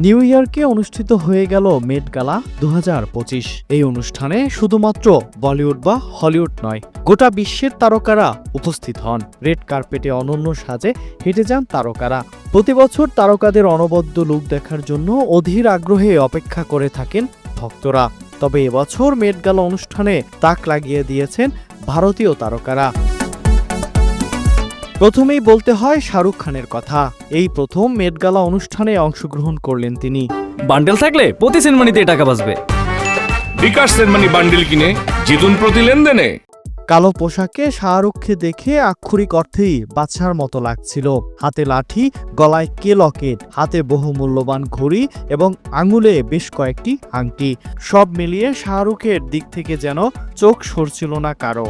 New ইয়র্কে অনুষ্ঠিত হয়ে গেল মেট গালা 2025। এই অনুষ্ঠানে শুধুমাত্র বলিউড বা হলিউড নয়, গোটা বিশ্বের তারকারা উপস্থিত হন। রেড কার্পেটে অনন্য সাজে হেঁটে যান তারকারা। প্রতি বছর তারকাদের অনবদ্য লুক দেখার জন্য অধীর আগ্রহে অপেক্ষা করে থাকেন ভক্তরা। তবে এবছর মেট গালা অনুষ্ঠানে তাক লাগিয়ে দিয়েছেন ভারতীয় তারকারা। প্রথমেই বলতে হয় শাহরুখ খানের কথা। এই প্রথম মেট গালা অনুষ্ঠানে অংশগ্রহণ করলেন তিনি। বান্ডেল থাকলে প্রতি সেনমানিতে টাকা বাঁচবে। বিকাশ সেনমানি বান্ডেল কিনে জিতুন প্রতি লেনদেনে। কালো পোশাকে শাহরুখকে দেখে আক্ষরিক অর্থেই বাদশার মতো লাগছিল। হাতে লাঠি, গলায় লকেট, হাতে বহু মূল্যবান ঘড়ি এবং আঙুলে বেশ কয়েকটি আংটি। সব মিলিয়ে শাহরুখের দিক থেকে যেন চোখ সরছিল না কারো।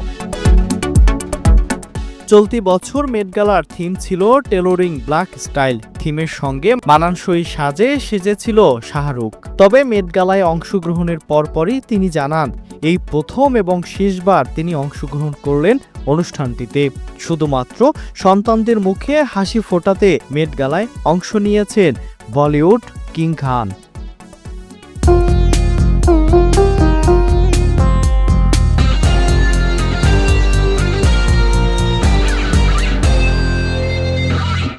চলতি বছর মেট গালার থিম ছিল টেলরিং ব্ল্যাক স্টাইল। থিমের সঙ্গে মানানসই সাজে সেজেছিল শাহরুখ। তবে মেট গালায় অংশগ্রহণের পরপরই তিনি জানান, এই প্রথম এবং শেষবার তিনি অংশগ্রহণ করলেন অনুষ্ঠানটিতে। শুধুমাত্র সন্তানদের মুখে হাসি ফোটাতে মেট গালায় অংশ নিয়েছেন বলিউড কিং খান।